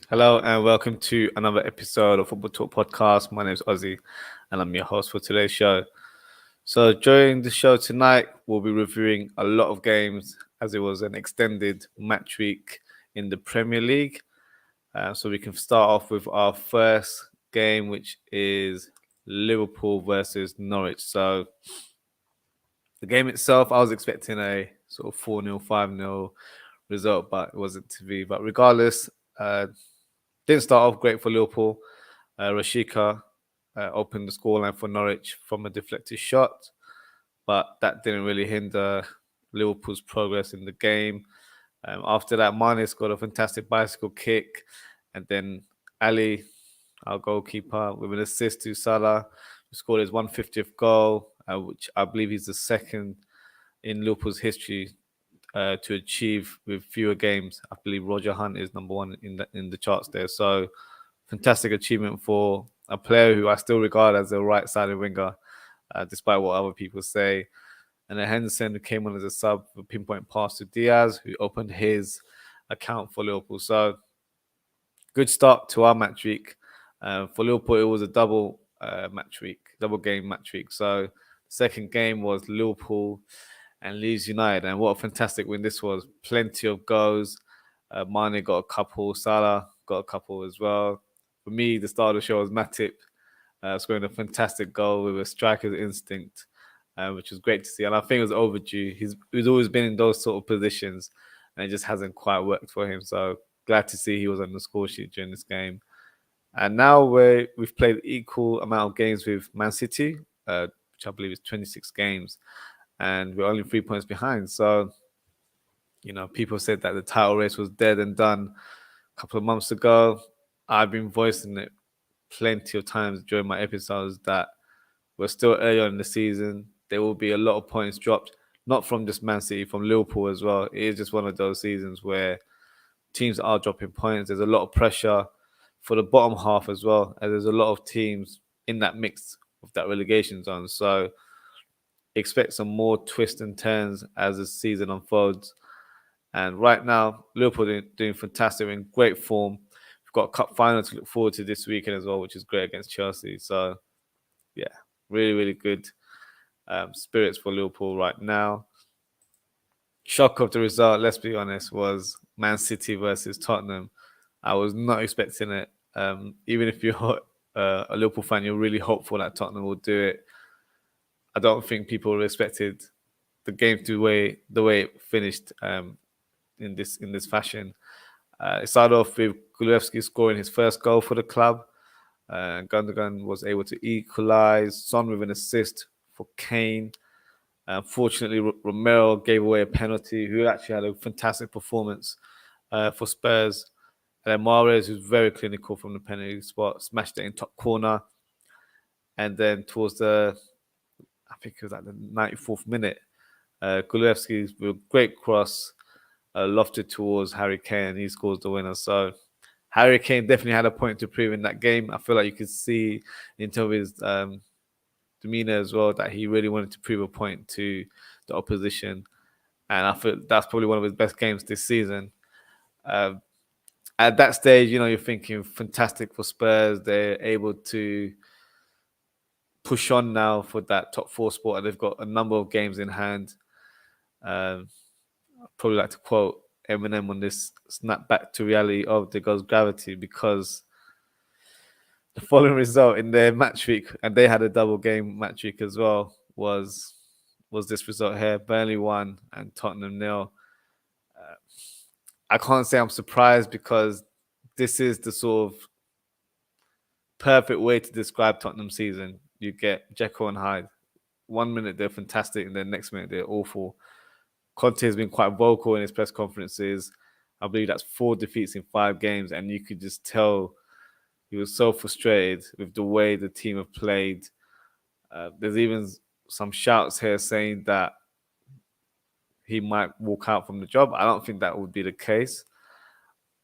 Hello and welcome to another episode of Football Talk Podcast. My name is Ozzie and I'm your host for today's show. So during the show tonight, we'll be reviewing a lot of games as it was an extended match week in the Premier League. So we can start off with our first game, which is Liverpool versus Norwich. So the game itself, I was expecting a sort of 4-0, 5-0 result, but it wasn't to be. But regardless, didn't start off great for Liverpool. Rashika opened the scoreline for Norwich from a deflected shot, but that didn't really hinder Liverpool's progress in the game. After that, Mane scored a fantastic bicycle kick, and then Ali, our goalkeeper, with an assist to Salah, who scored his 150th goal, which I believe he's the second in Liverpool's history to achieve with fewer games. I believe Roger Hunt is number one in the charts there. So fantastic achievement for a player who I still regard as a right-sided winger, despite what other people say. And then Henderson, who came on as a sub, a pinpoint pass to Diaz, who opened his account for Liverpool. So good start to our match week. For Liverpool, it was a double game match week. So the second game was Liverpool and Leeds United. And what a fantastic win this was. Plenty of goals. Mane got a couple. Salah got a couple as well. For me, the star of the show was Matip, scoring a fantastic goal with a striker's instinct, which was great to see. And I think it was overdue. He's always been in those sort of positions, and it just hasn't quite worked for him. So glad to see he was on the score sheet during this game. And now we've played equal amount of games with Man City, which I believe is 26 games, and we're only 3 points behind. So, people said that the title race was dead and done a couple of months ago. I've been voicing it plenty of times during my episodes that we're still early on in the season. There will be a lot of points dropped, not from just Man City, from Liverpool as well. It is just one of those seasons where teams are dropping points. There's a lot of pressure for the bottom half as well, and there's a lot of teams in that mix of that relegation zone. So expect some more twists and turns as the season unfolds. And right now, Liverpool doing fantastic, in great form. We've got a cup final to look forward to this weekend as well, which is great against Chelsea. So, yeah, really, really good spirits for Liverpool right now. Shock of the result, let's be honest, was Man City versus Tottenham. I was not expecting it. Even if you're a Liverpool fan, you're really hopeful that Tottenham will do it. I don't think people expected the game to the way it finished in this fashion. It started off with Gulewski scoring his first goal for the club. Gundogan was able to equalise. Son with an assist for Kane. Unfortunately, Romero gave away a penalty, who actually had a fantastic performance for Spurs. And then Mahrez, who's very clinical from the penalty spot, smashed it in top corner. And then towards I think it was at the 94th minute, Gulewski with a great cross, lofted towards Harry Kane, and he scores the winner. So Harry Kane definitely had a point to prove in that game. I feel like you could see in terms of his demeanor as well that he really wanted to prove a point to the opposition, and I feel that's probably one of his best games this season. At that stage, you're thinking fantastic for Spurs. They're able to push on now for that top four spot, and they've got a number of games in hand. I'd probably like to quote Eminem on this: "Snap back to reality of the goes gravity," because the following result in their match week, and they had a double game match week as well, was this result here: Burnley 1 and Tottenham 0. I can't say I'm surprised, because this is the sort of perfect way to describe Tottenham season. You get Jekyll and Hyde. 1 minute they're fantastic, and then next minute they're awful. Conte has been quite vocal in his press conferences. I believe that's 4 defeats in 5 games, and you could just tell he was so frustrated with the way the team have played. There's even some shouts here saying that he might walk out from the job. I don't think that would be the case.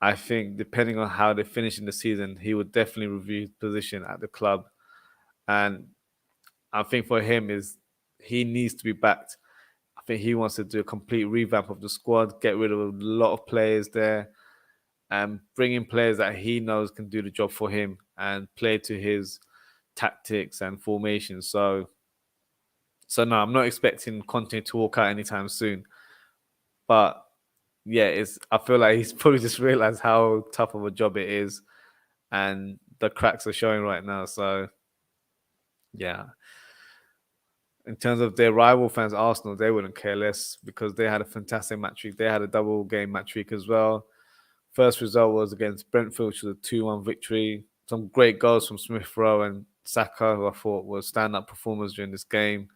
I think depending on how they finish in the season, he would definitely review his position at the club. And I think for him he needs to be backed. I think he wants to do a complete revamp of the squad, get rid of a lot of players there, and bring in players that he knows can do the job for him and play to his tactics and formations. So no, I'm not expecting Conte to walk out anytime soon. But yeah, I feel like he's probably just realized how tough of a job it is, and the cracks are showing right now. So yeah. In terms of their rival fans, Arsenal, they wouldn't care less because they had a fantastic match week. They had a double game match week as well. First result was against Brentford, which was a 2-1 victory. Some great goals from Smith Rowe and Saka, who I thought were stand-up performers during this game.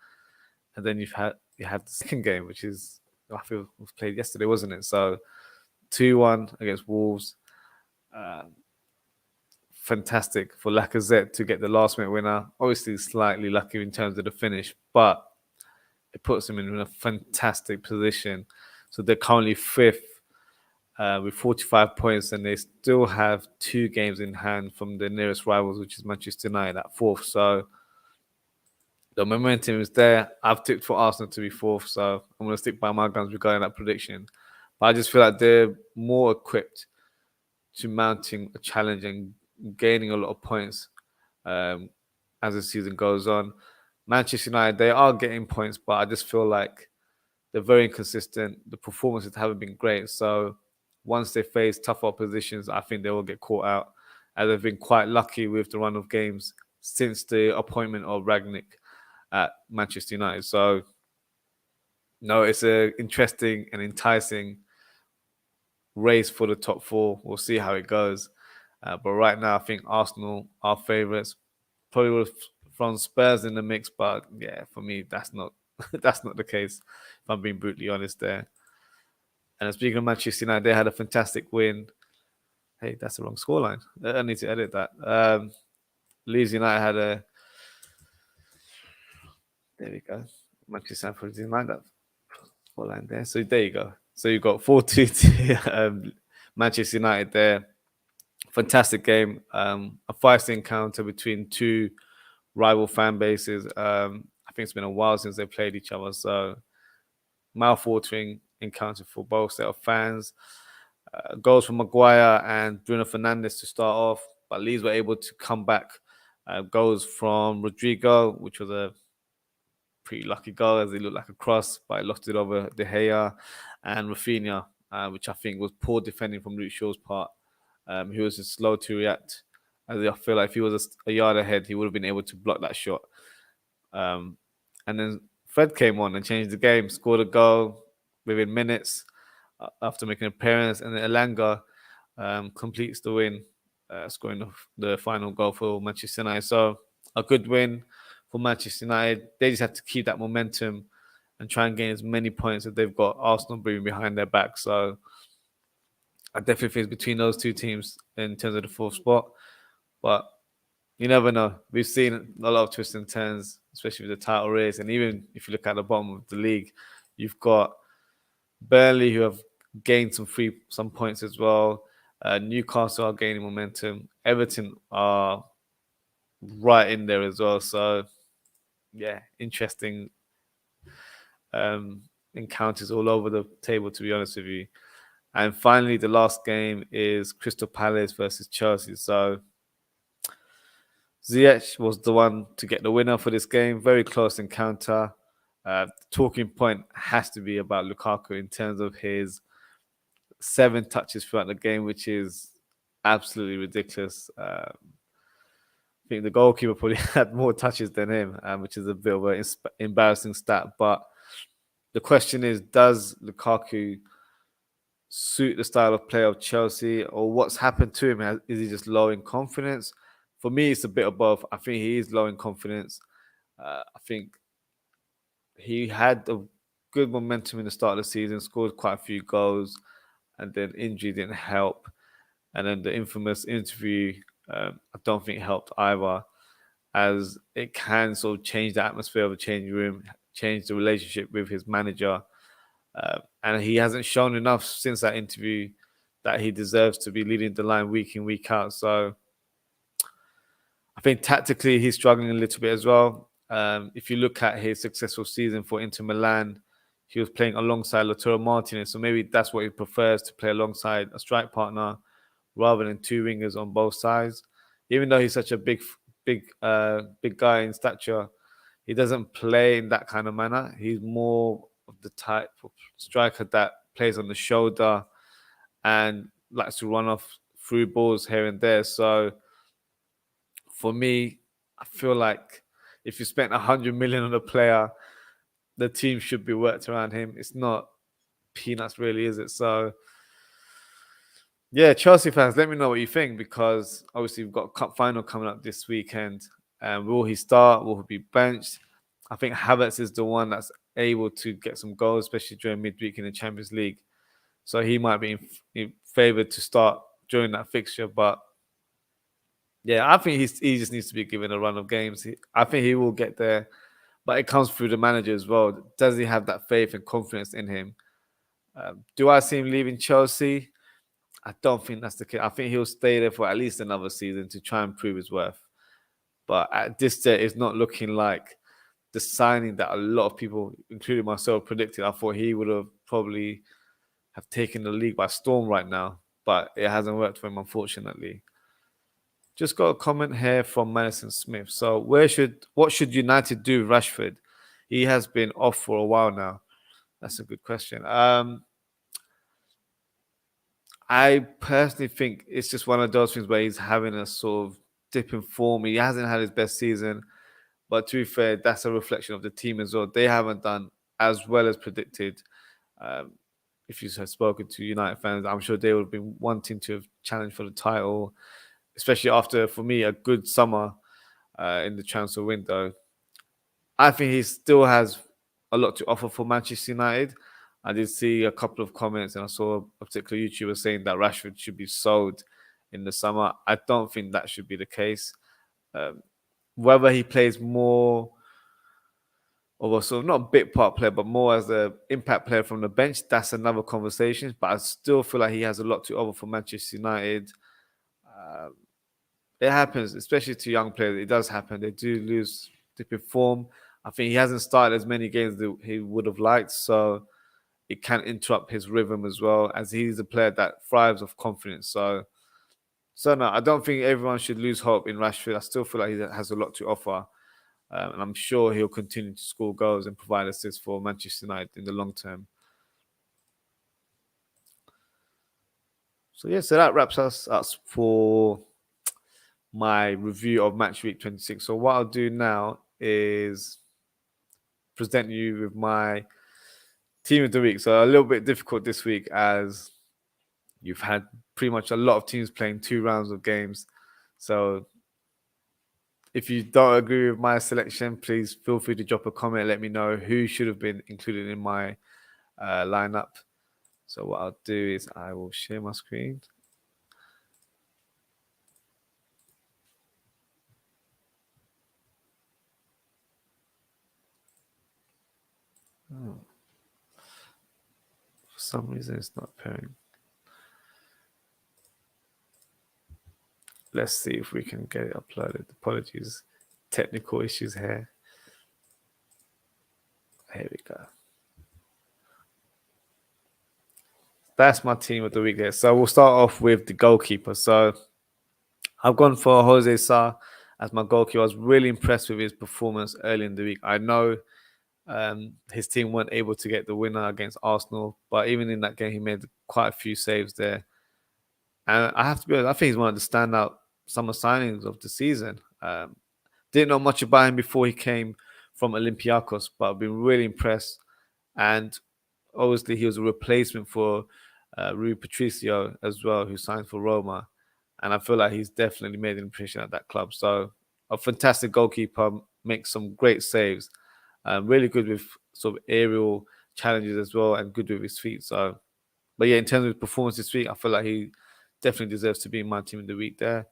And then you had the second game, which is, I feel, was played yesterday, wasn't it? So 2-1 against Wolves. Fantastic for Lacazette to get the last-minute winner. Obviously, slightly lucky in terms of the finish, but it puts him in a fantastic position. So they're currently fifth with 45 points, and they still have 2 games in hand from the nearest rivals, which is Manchester United at fourth. So the momentum is there. I've tipped for Arsenal to be fourth, so I'm going to stick by my guns regarding that prediction. But I just feel like they're more equipped to mounting a challenge and gaining a lot of points as the season goes on. Manchester United, they are getting points, but I just feel like they're very inconsistent. The performances haven't been great. So once they face tough oppositions, I think they will get caught out. As they've been quite lucky with the run of games since the appointment of Rangnick at Manchester United. So no, it's an interesting and enticing race for the top 4. We'll see how it goes. But right now, I think Arsenal are favourites. Probably would have thrown Spurs in the mix, but yeah, for me, that's not that's not the case. If I'm being brutally honest there. And speaking of Manchester United, they had a fantastic win. Hey, that's the wrong scoreline. I need to edit that. Leeds United had a. There we go. Manchester United didn't like that scoreline there. So there you go. So you've got 4-2 to Manchester United there. Fantastic game. A feisty encounter between 2 rival fan bases. I think it's been a while since they played each other. So mouth-watering encounter for both set of fans. Goals from Maguire and Bruno Fernandes to start off, but Leeds were able to come back. Goals from Rodrigo, which was a pretty lucky goal as it looked like a cross, but it lost it over De Gea, and Rafinha, which I think was poor defending from Luke Shaw's part. He was just slow to react. As I feel like if he was a yard ahead, he would have been able to block that shot. And then Fred came on and changed the game, scored a goal within minutes after making an appearance, and then Elanga completes the win, scoring the final goal for Manchester United. So a good win for Manchester United. They just have to keep that momentum and try and gain as many points as they've got Arsenal breathing behind their back. So I definitely think it's between those 2 teams in terms of the 4th spot. But you never know. We've seen a lot of twists and turns, especially with the title race. And even if you look at the bottom of the league, you've got Burnley, who have gained some points as well. Newcastle are gaining momentum. Everton are right in there as well. So, yeah, interesting encounters all over the table, to be honest with you. And finally, the last game is Crystal Palace versus Chelsea. So, Ziyech was the one to get the winner for this game. Very close encounter. The talking point has to be about Lukaku in terms of his 7 touches throughout the game, which is absolutely ridiculous. I think the goalkeeper probably had more touches than him, which is a bit of an embarrassing stat. But the question is, does Lukaku suit the style of play of Chelsea, or what's happened to him? Is he just low in confidence? For me, it's a bit of both. I think he is low in confidence. I think he had a good momentum in the start of the season, scored quite a few goals, and then injury didn't help. And then the infamous interview, I don't think helped either, as it can sort of change the atmosphere of the changing room, change the relationship with his manager. And he hasn't shown enough since that interview that he deserves to be leading the line week in, week out. So I think tactically he's struggling a little bit as well. If you look at his successful season for Inter Milan, he was playing alongside Lautaro Martinez. So maybe that's what he prefers, to play alongside a strike partner. rather than two wingers on both sides. Even though he's such a big guy in stature, he doesn't play in that kind of manner. He's more of the type of striker that plays on the shoulder and likes to run off through balls here and there. So for me, I feel like if you spent 100 million on a player, the team should be worked around him. It's not peanuts, really, is it? So yeah, Chelsea fans, let me know what you think, because obviously we've got a cup final coming up this weekend. Will he start? Will he be benched? I think Havertz is the one that's able to get some goals, especially during midweek in the Champions League. So he might be in favoured to start during that fixture. But yeah, I think he just needs to be given a run of games. I think he will get there, but it comes through the manager as well. Does he have that faith and confidence in him? Do I see him leaving Chelsea? I don't think that's the case. I think he'll stay there for at least another season to try and prove his worth. But at this stage, it's not looking like the signing that a lot of people, including myself, predicted. I thought he would have probably have taken the league by storm right now, but it hasn't worked for him, unfortunately. Just got a comment here from Madison Smith. So, what should United do with Rashford? He has been off for a while now. That's a good question. I personally think it's just one of those things where he's having a sort of dip in form. He hasn't had his best season, but to be fair, that's a reflection of the team as well. They haven't done as well as predicted. Um, if you had spoken to United fans, I'm sure they would have been wanting to have challenged for the title, especially after, for me, a good summer in the transfer window. I think he still has a lot to offer for Manchester United. I did see a couple of comments, and I saw a particular YouTuber saying that Rashford should be sold in the summer. I don't think that should be the case. Um, Whether he plays more of a sort of not bit part player, but more as an impact player from the bench, that's another conversation. But I still feel like he has a lot to offer for Manchester United. Um, it happens, especially to young players. It does happen. They do lose dip in form. I think he hasn't started as many games that he would have liked, so it can interrupt his rhythm as well, as he's a player that thrives off confidence. So no, I don't think everyone should lose hope in Rashford. I still feel like he has a lot to offer, and I'm sure he'll continue to score goals and provide assists for Manchester United in the long term. So yeah, so that wraps us up for my review of match week 26. So what I'll do now is present you with my team of the week. So a little bit difficult this week, as you've had pretty much a lot of teams playing 2 rounds of games. So if you don't agree with my selection, please feel free to drop a comment. Let me know who should have been included in my lineup. So what I'll do is I will share my screen. Oh. For some reason, it's not appearing. Let's see if we can get it uploaded. Apologies, technical issues here. Here we go. That's my team of the week there. So we'll start off with the goalkeeper. So I've gone for Jose Sa as my goalkeeper. I was really impressed with his performance early in the week. I know his team weren't able to get the winner against Arsenal, but even in that game, he made quite a few saves there. And I have to be honest, I think he's one of the standout summer signings of the season. Didn't know much about him before he came from Olympiacos, but I've been really impressed. And obviously, he was a replacement for Rui Patricio as well, who signed for Roma. And I feel like he's definitely made an impression at that club. So a fantastic goalkeeper, makes some great saves. Really good with sort of aerial challenges as well, and good with his feet. So, but yeah, in terms of his performance this week, I feel like he definitely deserves to be in my team of the week there.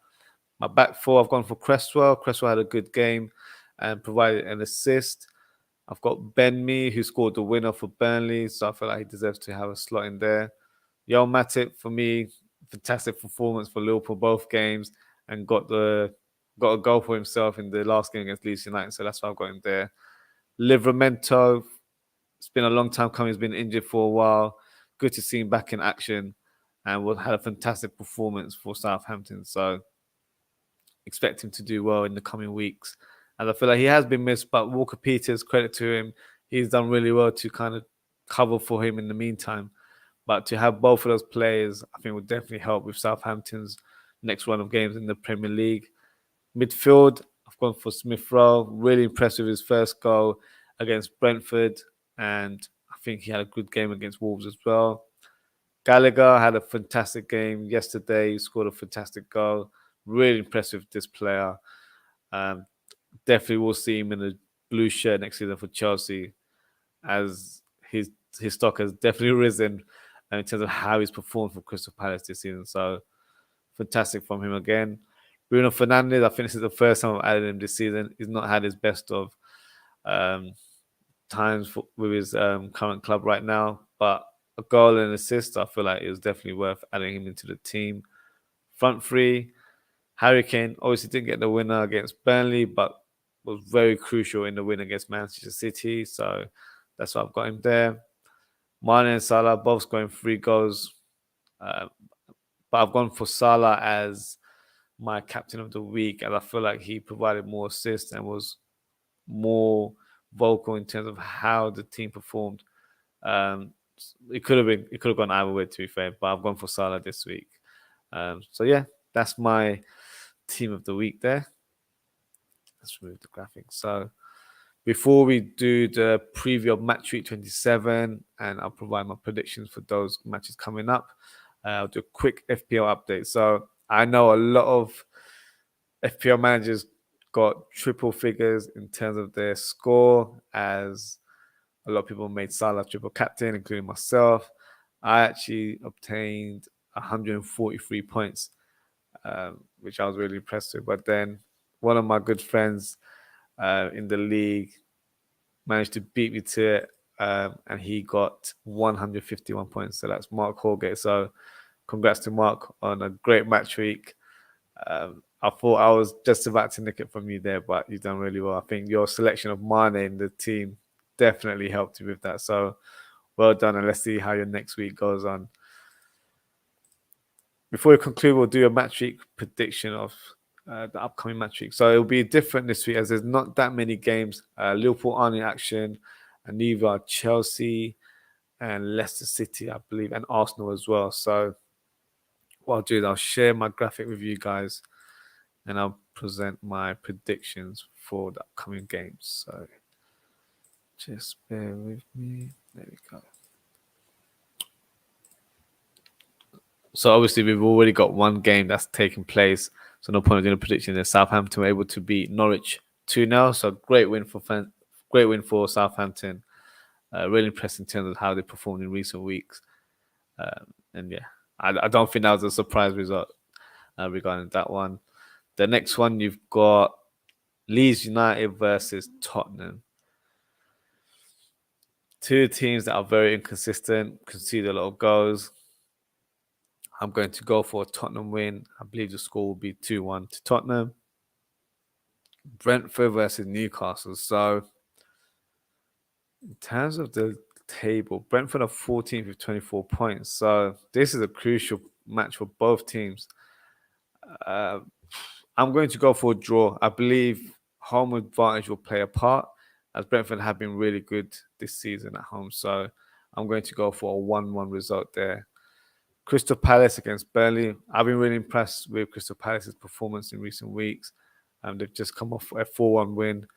My back four, I've gone for Cresswell. Cresswell had a good game and provided an assist. I've got Ben Mee, who scored the winner for Burnley, so I feel like he deserves to have a slot in there. Joel Matip, for me, fantastic performance for Liverpool both games, and got a goal for himself in the last game against Leeds United, so that's why I've got him there. Livramento, it's been a long time coming. He's been injured for a while. Good to see him back in action. and had a fantastic performance for Southampton. So expect him to do well in the coming weeks. And I feel like he has been missed, but Walker Peters, credit to him, he's done really well to kind of cover for him in the meantime. But to have both of those players, I think would definitely help with Southampton's next run of games in the Premier League. Midfield, I've gone for Smith Rowe. Really impressed with his first goal against Brentford, and I think he had a good game against Wolves as well. Gallagher had a fantastic game yesterday. He scored a fantastic goal. Really impressed with this player. Um, Definitely will see him in the blue shirt next season for Chelsea, as his stock has definitely risen in terms of how he's performed for Crystal Palace this season. So fantastic from him again. Bruno Fernandes, I think this is the first time I've added him this season. He's not had his best of um, times with his current club right now, but a goal and assist, I feel like it was definitely worth adding him into the team. Front three, Harry Kane obviously didn't get the winner against Burnley, but was very crucial in the win against Manchester City. So that's why I've got him there. Mane and Salah both scoring 3 goals. But I've gone for Salah as my captain of the week, and I feel like he provided more assists and was more vocal in terms of how the team performed. It could have gone either way, to be fair, but I've gone for Salah this week. So yeah, that's my team of the week there. Let's remove the graphics. So before we do the preview of match week 27, and I'll provide my predictions for those matches coming up, I'll do a quick FPL update. So I know a lot of FPL managers got triple figures in terms of their score, as a lot of people made Salah triple captain, including myself. I actually obtained 143 points, which I was really impressed with. But then one of my good friends in the league managed to beat me to it, and he got 151 points. So that's Mark Holgate. So congrats to Mark on a great match week. I thought I was just about to nick it from you there, but you've done really well. I think your selection of Mane in the team definitely helped you with that. So well done, and let's see how your next week goes on. Before we conclude, we'll do a match week prediction of the upcoming match week. So it'll be different this week as there's not that many games. Liverpool aren't in action, and neither are Chelsea and Leicester City, I believe, and Arsenal as well. So what I'll do is I'll share my graphic with you guys, and I'll present my predictions for the upcoming games. So just bear with me. There we go. So obviously we've already got one game that's taken place. So no point in doing a prediction there. Southampton were able to beat Norwich 2-0. So great win for Southampton. Really impressed in terms of how they performed in recent weeks. And yeah, I don't think that was a surprise result regarding that one. The next one, you've got Leeds United versus Tottenham. Two teams that are very inconsistent, concede a lot of goals. I'm going to go for a Tottenham win. I believe the score will be 2-1 to Tottenham. Brentford versus Newcastle. So in terms of the table, Brentford are 14th with 24 points. So this is a crucial match for both teams. I'm going to go for a draw. I believe home advantage will play a part, as Brentford have been really good this season at home. So I'm going to go for a 1-1 result there. Crystal Palace against Burnley. I've been really impressed with Crystal Palace's performance in recent weeks. They've just come off a 4-1 win.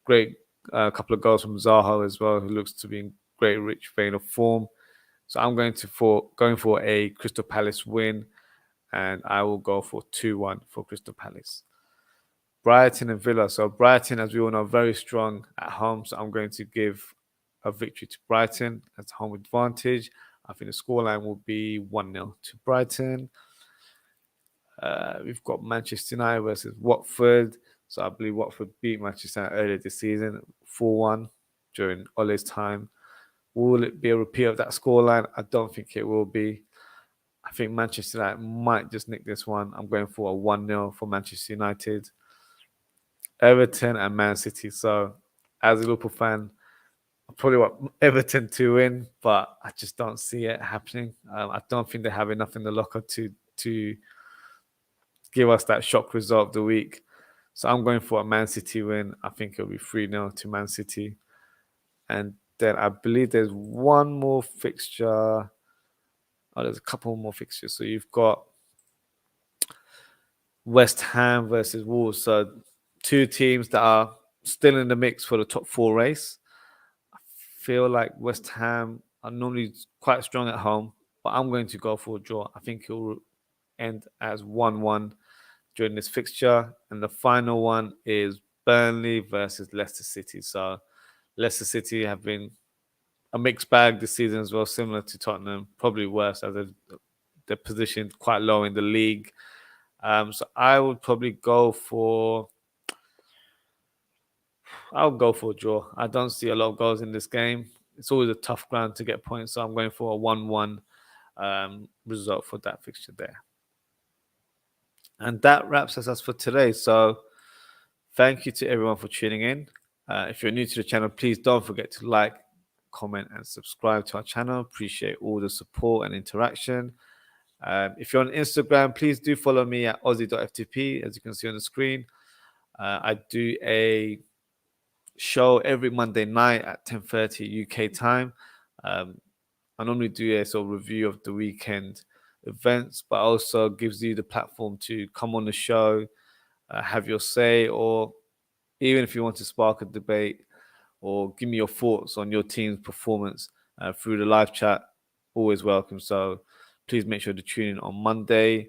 Great couple of goals from Zaha as well, who looks to be in great rich vein of form. So I'm going for a Crystal Palace win, and I will go for 2-1 for Crystal Palace. Brighton and Villa. So Brighton, as we all know, very strong at home. So I'm going to give a victory to Brighton as home advantage. I think the scoreline will be 1-0 to Brighton. We've got Manchester United versus Watford. So I believe Watford beat Manchester United earlier this season, 4-1 during Ole's time. Will it be a repeat of that scoreline? I don't think it will be. I think Manchester United might just nick this one. I'm going for a 1-0 for Manchester United. Everton and Man City. So as a Liverpool fan, I probably want Everton to win, but I just don't see it happening. I don't think they have enough in the locker to give us that shock result of the week. So I'm going for a Man City win. I think it'll be 3-0 to Man City. And then I believe there's one more fixture. Oh, there's a couple more fixtures. So you've got West Ham versus Wolves. So two teams that are still in the mix for the top four race. I feel like West Ham are normally quite strong at home, but I'm going to go for a draw. I think it will end as 1-1 during this fixture. And the final one is Burnley versus Leicester City. So Leicester City have been a mixed bag this season as well, similar to Tottenham, probably worse as they're positioned quite low in the league. So I would probably go for a draw. I don't see a lot of goals in this game. It's always a tough ground to get points, so I'm going for a 1-1 result for that fixture there. And that wraps us for today. So thank you to everyone for tuning in. If you're new to the channel, please don't forget to like, comment, and subscribe to our channel. Appreciate all the support and interaction. If you're on Instagram, please do follow me at Ozzie.ftp, as you can see on the screen. I do a show every Monday night at 10:30 UK time. I normally do a sort of review of the weekend events, but also gives you the platform to come on the show, have your say, or even if you want to spark a debate or give me your thoughts on your team's performance through the live chat, always welcome. So please make sure to tune in on Monday.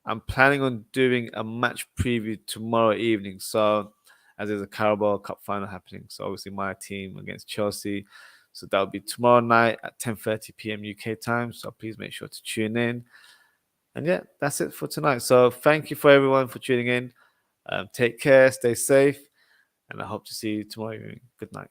I'm planning on doing a match preview tomorrow evening. So as there's a Carabao Cup Final happening. So obviously my team against Chelsea. So that'll be tomorrow night at 10:30 p.m. UK time. So please make sure to tune in. And yeah, that's it for tonight. So thank you for everyone for tuning in. Take care, stay safe, and I hope to see you tomorrow evening. Good night.